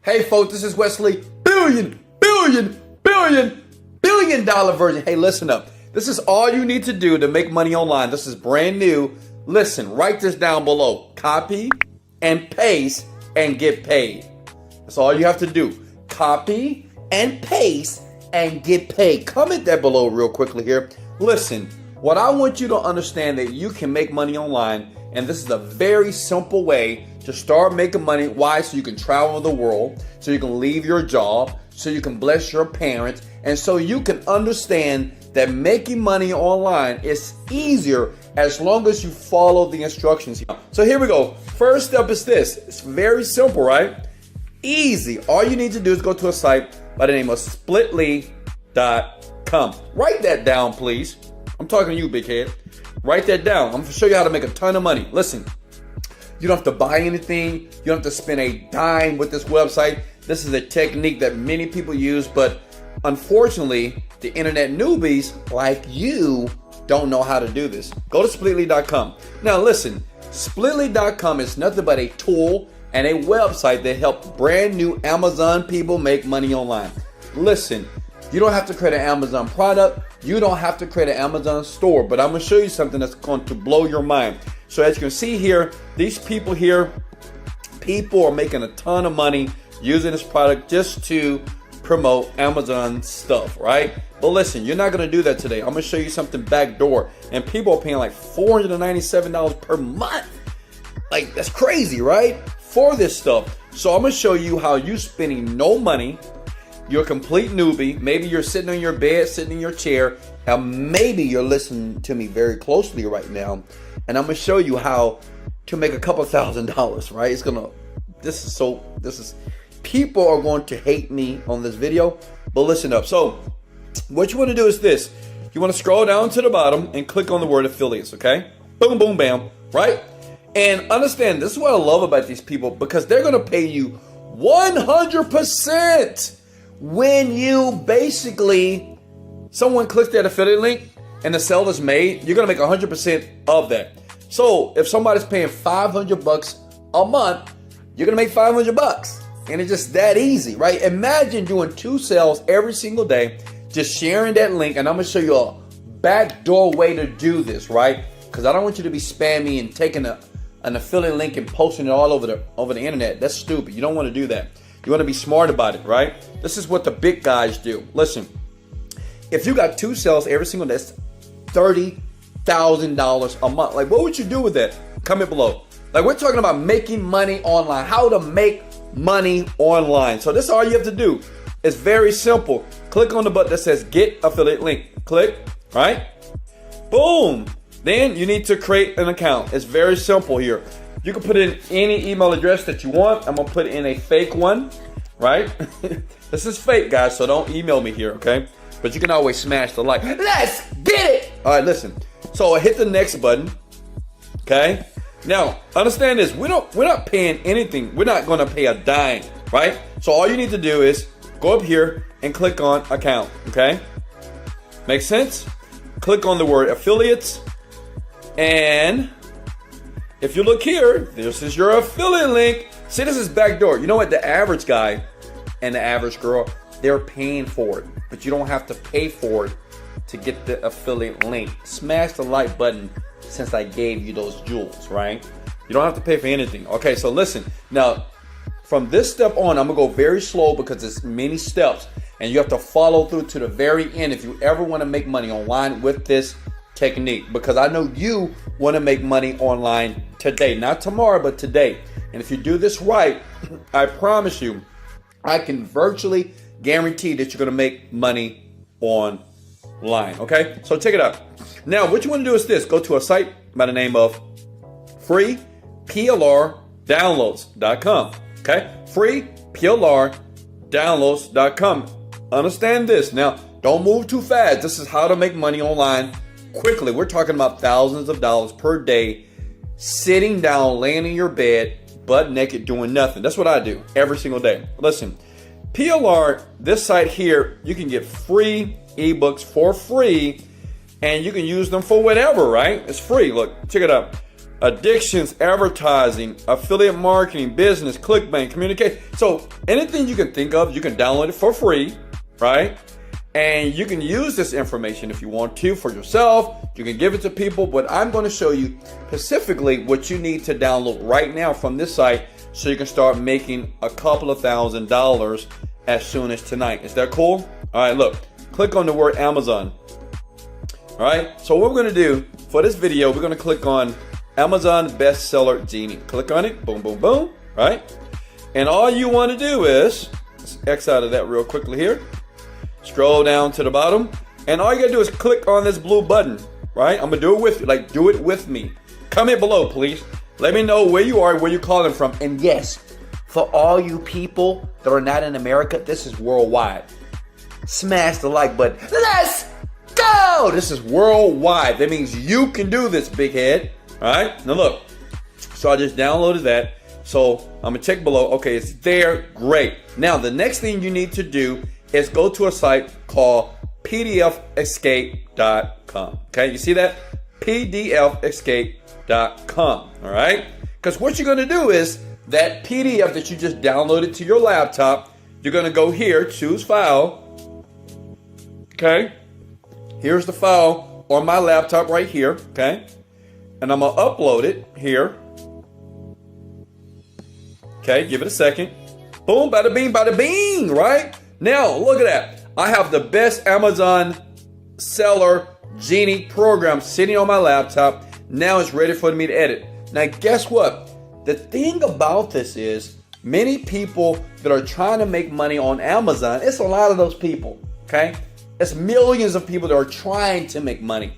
Hey folks, this is Wesley billion dollar virgin. Hey, listen up. This is all you need to do to make money online. This is brand new. Listen, write this down below. Copy and paste and get paid. That's all you have to do. Copy and paste and get paid. Comment that below real quickly here. Listen, what I want you to understand that you can make money online, and this is a very simple way to start making money. Why? So you can travel the world, so you can leave your job, so you can bless your parents, and so you can understand that making money online is easier as long as you follow the instructions. So here we go. First step is this. It's very simple, right? Easy. All you need to do is go to a site by the name of splitly.com. Write that down, please. I'm talking to you, big head. Write that down. I'm going to show you how to make a ton of money. Listen, you don't have to buy anything. You don't have to spend a dime with this website. This is a technique that many people use, but unfortunately, the internet newbies like you don't know how to do this. Go to splitly.com. Now listen, splitly.com is nothing but a tool and a website that helps brand new Amazon people make money online. Listen, you don't have to create an Amazon product. You don't have to create an Amazon store, but I'm going to show you something that's going to blow your mind. So as you can see here, these people here, people are making a ton of money using this product just to promote Amazon stuff, right? But listen, you're not going to do that today. I'm going to show you something backdoor, and people are paying like $497 per month. Like, that's crazy, right? For this stuff. So I'm going to show you how you spending no money. You're a complete newbie. Maybe you're sitting on your bed, sitting in your chair, and maybe you're listening to me very closely right now. And I'm going to show you how to make a couple $1,000s, right? People are going to hate me on this video, but listen up. So what you want to do is this. You want to scroll down to the bottom and click on the word affiliates, okay? Boom, boom, bam, right? And understand, this is what I love about these people, because they're going to pay you 100% when you basically, someone clicks that affiliate link and the sale is made, you're going to make 100% of that. So if somebody's paying $500 a month, you're going to make $500. And it's just that easy, right? Imagine doing 2 sales every single day, just sharing that link. And I'm going to show you a backdoor way to do this, right? Because I don't want you to be spammy and taking an affiliate link and posting it all over the internet. That's stupid. You don't want to do that. You want to be smart about it, right? This is what the big guys do. Listen, if you got 2 sales every single day, that's $30,000 a month. Like, what would you do with that? Comment below. Like, we're talking about making money online, how to make money online. So this is all you have to do. It's very simple. Click on the button that says get affiliate link. Click, right? Boom. Then you need to create an account. It's very simple here. You can put in any email address that you want. I'm going to put in a fake one, right? This is fake, guys, so don't email me here, okay? But you can always smash the like. Let's get it! All right, listen. So I hit the next button, okay? Now, understand this. We're not paying anything. We're not going to pay a dime, right? So all you need to do is go up here and click on account, okay? Make sense? Click on the word affiliates, and if you look here, this is your affiliate link. See, this is backdoor. You know what? The average guy and the average girl, they're paying for it. But you don't have to pay for it to get the affiliate link. Smash the like button since I gave you those jewels, right? You don't have to pay for anything. Okay, so listen. Now, from this step on, I'm going to go very slow because it's many steps. And you have to follow through to the very end if you ever want to make money online with this technique, because I know you want to make money online today, not tomorrow, but today. And if you do this right, I promise you, I can virtually guarantee that you're going to make money online. Okay, so check it out. Now, what you want to do is this. Go to a site by the name of freeplrdownloads.com. Okay, freeplrdownloads.com. Understand this. Now, don't move too fast. This is how to make money online quickly. We're talking about thousands of dollars per day, sitting down, laying in your bed, butt naked, doing nothing. That's what I do every single day. Listen, PLR, this site here, you can get free ebooks for free, and you can use them for whatever, right? It's free. Look, check it out. addictions, advertising, affiliate marketing, business, clickbait, communication. So anything you can think of, you can download it for free, right? And you can use this information if you want to for yourself. You can give it to people, but I'm going to show you specifically what you need to download right now from this site so you can start making a couple of $1,000s as soon as tonight. Is that cool? All right, look, click on the word Amazon. All right, so what we're going to do for this video, we're going to click on Amazon bestseller genie. Click on it, boom, boom, boom, right? And all you want to do is, let's X out of that real quickly here. Scroll down to the bottom, and all you gotta do is click on this blue button, right? I'm gonna do it with you, like do it with me. Comment below, please. Let me know where you are, where you're calling from. And yes, for all you people that are not in America, this is worldwide. Smash the like button. Let's go! This is worldwide. That means you can do this, big head. All right, now look. So I just downloaded that. So I'm gonna check below. Okay, it's there, great. Now the next thing you need to do is go to a site called pdfescape.com. Okay, you see that? pdfescape.com. All right, because what you're going to do is that PDF that you just downloaded to your laptop, you're going to go here, choose file. Okay, here's the file on my laptop right here. Okay, and I'm going to upload it here. Okay, give it a second. Boom, bada bing, right? Now, look at that. I have the best Amazon seller genie program sitting on my laptop. Now it's ready for me to edit. Now, guess what? The thing about this is many people that are trying to make money on Amazon, it's a lot of those people, okay? It's millions of people that are trying to make money.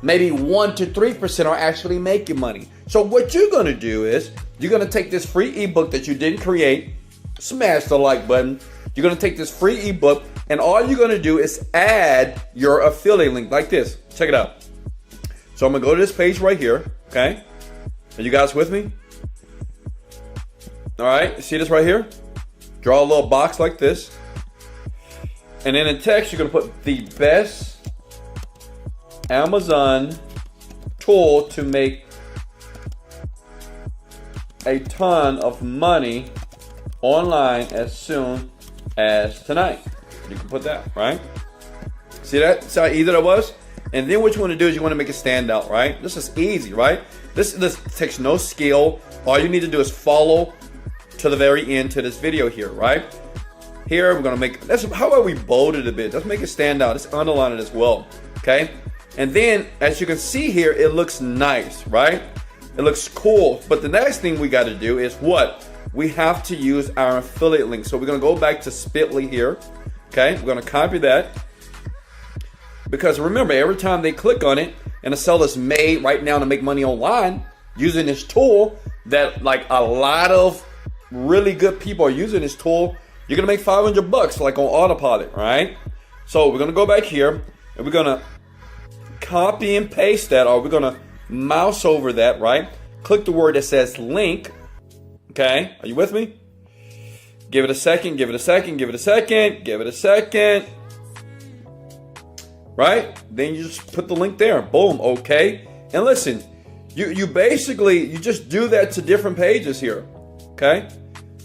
Maybe 1 to 3% are actually making money. So what you're going to do is you're going to take this free ebook that you didn't create, smash the like button. You're going to take this free ebook, and all you're going to do is add your affiliate link like this. Check it out. So I'm going to go to this page right here. Okay. Are you guys with me? All right. See this right here? Draw a little box like this. And then in text, you're going to put the best Amazon tool to make a ton of money online as soon as tonight. You can put that, right? See that? See how easy that was? And then what you want to do is you want to make it stand out, right? This is easy, right? This takes no skill. All you need to do is follow to the very end to this video here, right? Here we're gonna make. How about we bold it a bit? Let's make it stand out. Let's underline it as well, okay? And then as you can see here, it looks nice, right? It looks cool. But the next thing we got to do is what? We have to use our affiliate link. So we're going to go back to Spitly here. Okay, we're going to copy that. Because remember, every time they click on it and a seller's made right now to make money online using this tool that like a lot of really good people are using this tool, you're going to make $500 like on autopilot, right? So we're going to go back here and we're going to copy and paste that, or we're going to mouse over that, right? Click the word that says link. Okay, are you with me? Give it a second, give it a second, give it a second, give it a second. Right? Then you just put the link there. Boom, okay. And listen, you basically, you just do that to different pages here. Okay?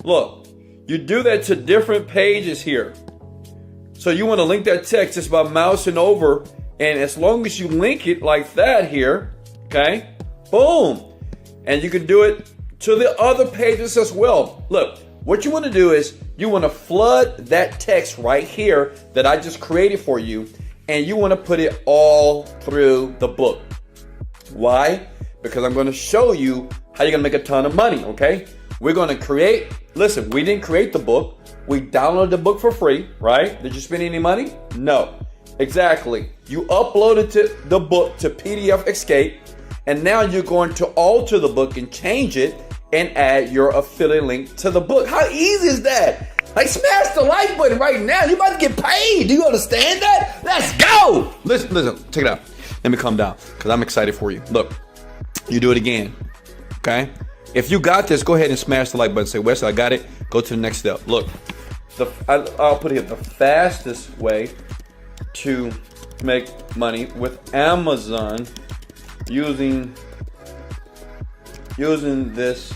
Look, you do that to different pages here. So you want to link that text just by mousing over, and as long as you link it like that here, okay? Boom. And you can do it to the other pages as well. Look, what you want to do is you want to flood that text right here that I just created for you, and you want to put it all through the book. Why? Because I'm going to show you how you're going to make a ton of money, okay? We're going to create, listen, we didn't create the book. We downloaded the book for free, right? Did you spend any money? No. Exactly. You uploaded the book to PDF Escape, and now you're going to alter the book and change it and add your affiliate link to the book. How easy is that? Like, smash the like button right now. You're about to get paid. Do you understand that? Let's go. Listen, check it out. Let me calm down because I'm excited for you. Look, you do it again, okay? If you got this, go ahead and smash the like button. Say, Wesley, I got it. Go to the next step. Look, I'll put it here. The fastest way to make money with Amazon using using this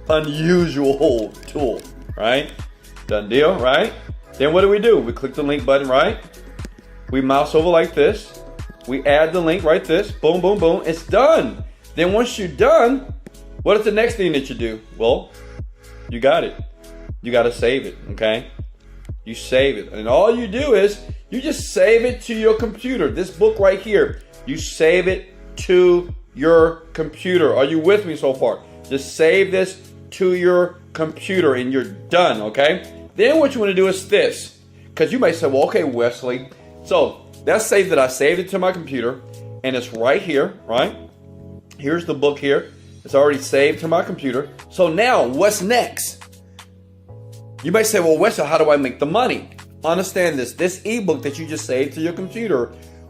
unusual tool, right? Done deal, right? Then what do? We click the link button, right? We mouse over like this. We add the link right this. Boom, boom, boom. It's done. Then once you're done, what is the next thing that you do? Well, you got it. You got to save it, okay? You save it. And all you do is you just save it to your computer. This book right here, you save it to your computer. Are you with me so far? Just save this to your computer and you're done, okay? Then what you want to do is this. Because you might say, well, okay, Wesley. So let's say that I saved it to my computer and it's right here, right? Here's the book here. It's already saved to my computer. So now what's next? You might say, well, Wesley, how do I make the money? Understand this. This ebook that you just saved to your computer,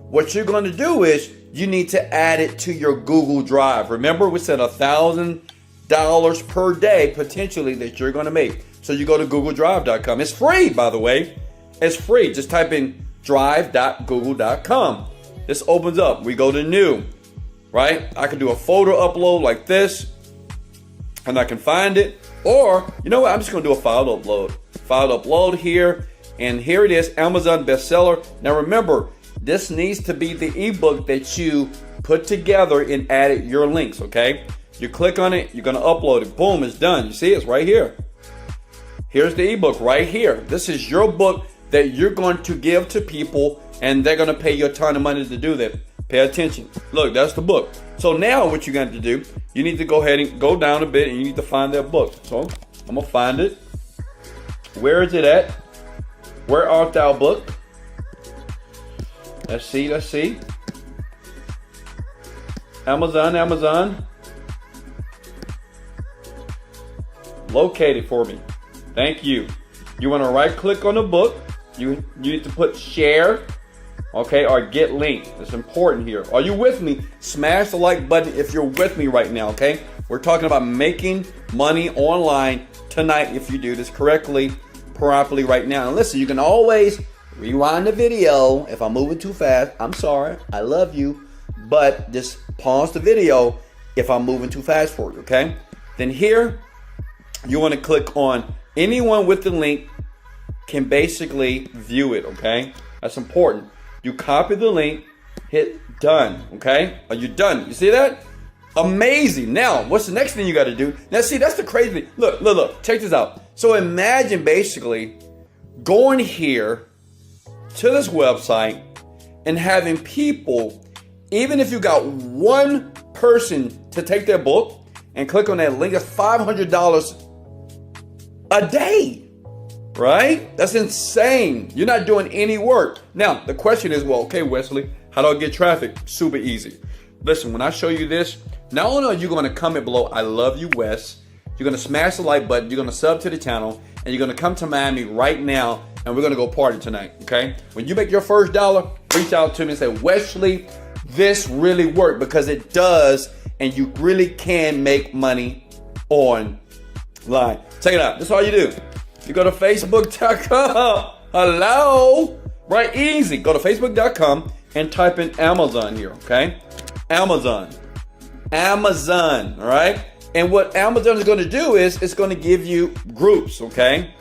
what you're going to do is you need to add it to your Google Drive. Remember, we said $1,000 per day potentially that you're going to make. So you go to googledrive.com. It's free, by the way. It's free. Just type in drive.google.com. This opens up. We go to new, right? I can do a photo upload like this, and I can find it. Or, you know what? I'm just going to do a file upload. File upload here. And here it is, Amazon bestseller. Now remember, this needs to be the ebook that you put together and added your links, okay? You click on it, you're going to upload it. Boom, it's done. You see, it's right here. Here's the ebook right here. This is your book that you're going to give to people, and they're going to pay you a ton of money to do that. Pay attention. Look, that's the book. So now what you're going to do, you need to go ahead and go down a bit and you need to find that book. So I'm going to find it. Where is it at? Where art thou, book? Let's see. Amazon. Locate it for me. Thank you. You want to right click on the book. You need to put share. Okay, or get link. It's important here. Are you with me? Smash the like button if you're with me right now, okay? We're talking about making money online tonight if you do this correctly, properly right now. And listen, you can always rewind the video. If I'm moving too fast, I'm sorry. I love you. But just pause the video if I'm moving too fast for you, okay? Then here, you want to click on anyone with the link can basically view it, okay? That's important. You copy the link, hit done, okay? Are you done? You see that? Amazing. Now, what's the next thing you got to do? Now, see, that's the crazy thing. Look. Check this out. So imagine basically going here to this website and having people, even if you got one person to take their book and click on that link, that's $500 a day. Right? That's insane. You're not doing any work. Now, the question is, well, okay, Wesley, how do I get traffic? Super easy. Listen, when I show you this, not only are you going to comment below, I love you, Wes. You're going to smash the like button. You're going to sub to the channel. And you're going to come to Miami right now. And we're going to go party tonight. Okay? When you make your first dollar, reach out to me and say, Wesley, this really worked. Because it does. And you really can make money online. Check it out. This is all you do. You go to facebook.com. Hello. Right, easy. Go to facebook.com and type in Amazon here, okay? Amazon, all right? And what Amazon is going to do is it's going to give you groups, okay?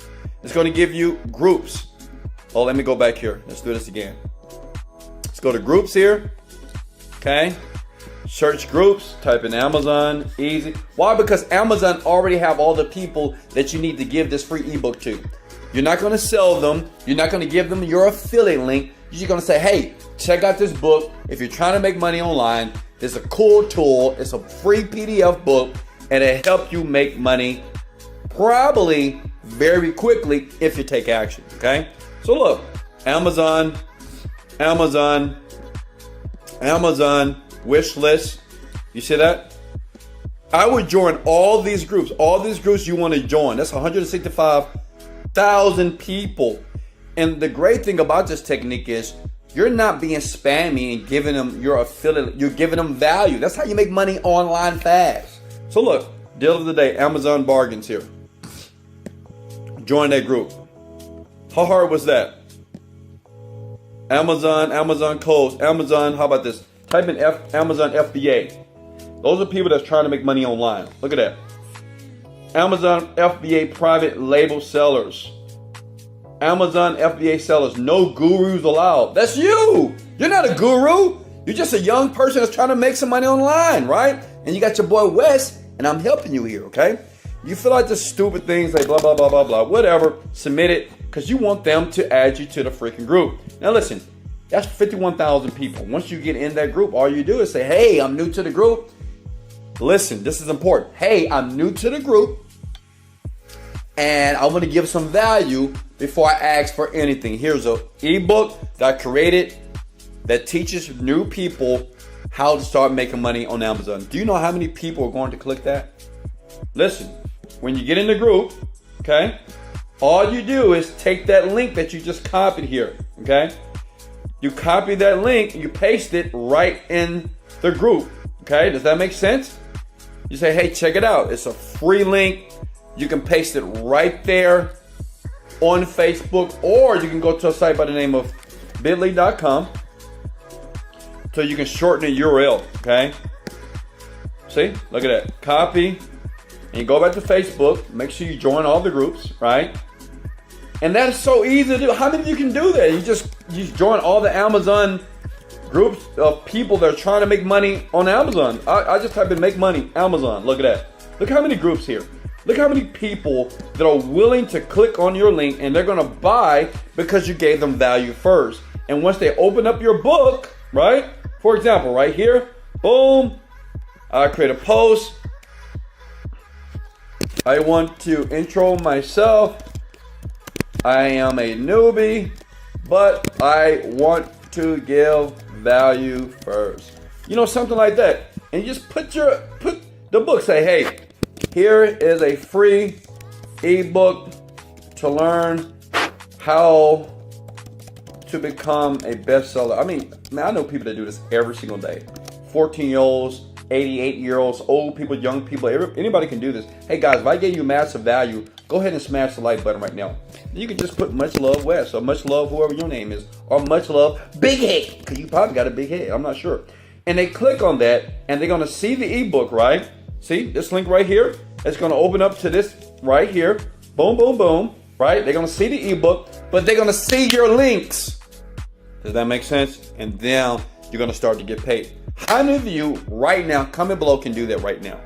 It's going to give you groups. Oh, let me go back here. Let's do this again. Let's go to groups here, okay? Search groups, type in Amazon, easy. Why? Because Amazon already have all the people that you need to give this free ebook to. You're not going to sell them. You're not going to give them your affiliate link. You're just going to say, hey, check out this book. If you're trying to make money online, it's a cool tool. It's a free PDF book, and it'll help you make money probably very quickly if you take action, okay? So look, Amazon, wish list. You see that? I would join all these groups. All these groups you want to join. That's 165,000 people. And the great thing about this technique is you're not being spammy and giving them your affiliate. You're giving them value. That's how you make money online fast. So look, deal of the day, Amazon bargains here. Join that group. How hard was that? Amazon codes, Amazon, how about this? Type in Amazon FBA. Those are people that's trying to make money online. Look at that. Amazon FBA private label sellers. Amazon FBA sellers. No gurus allowed. That's you. You're not a guru. You're just a young person that's trying to make some money online, right? And you got your boy Wes, and I'm helping you here, okay? You feel like just stupid things like blah, blah, blah, blah, blah, whatever. Submit it because you want them to add you to the freaking group. Now listen, that's 51,000 people. Once you get in that group, all you do is say, hey, I'm new to the group. Listen, this is important. Hey, I'm new to the group, and I want to give some value before I ask for anything. Here's an ebook that I created that teaches new people how to start making money on Amazon. Do you know how many people are going to click that? Listen, when you get in the group, okay, all you do is take that link that you just copied here, okay? You copy that link and you paste it right in the group, okay? Does that make sense? You say, hey, check it out. It's a free link. You can paste it right there on Facebook, or you can go to a site by the name of bit.ly.com. So you can shorten the URL, okay? See, look at that. Copy, and you go back to Facebook. Make sure you join all the groups, right? And that is so easy to do. How many of you can do that? You join all the Amazon groups of people that are trying to make money on Amazon. I just type in make money Amazon. Look at that. Look how many groups here. Look how many people that are willing to click on your link and they're going to buy because you gave them value first. And once they open up your book, right? For example, right here, boom, I create a post. I want to intro myself. I am a newbie, but I want to give value first. You know, something like that. And you just put the book, say, hey, here is a free ebook to learn how to become a bestseller. I mean, man, I know people that do this every single day. 14-year-olds, 88-year-olds, old people, young people, anybody can do this. Hey guys, if I gave you massive value, go ahead and smash the like button right now. You can just put much love Wes, or much love whoever your name is, or much love big head, because you probably got a big head, I'm not sure. And they click on that, and they're gonna see the ebook, right? See this link right here? It's gonna open up to this right here. Boom, boom, boom, right? They're gonna see the ebook, but they're gonna see your links. Does that make sense? And then you're gonna start to get paid. How many of you right now, comment below, can do that right now?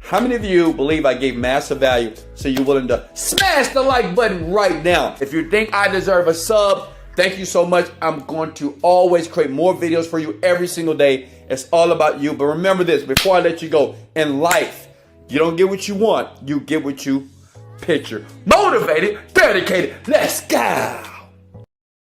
How many of you believe I gave massive value, so you're willing to smash the like button right now? If you think I deserve a sub, thank you so much. I'm going to always create more videos for you every single day. It's all about you. But remember this, before I let you go, in life, you don't get what you want, you get what you picture. Motivated, dedicated, let's go.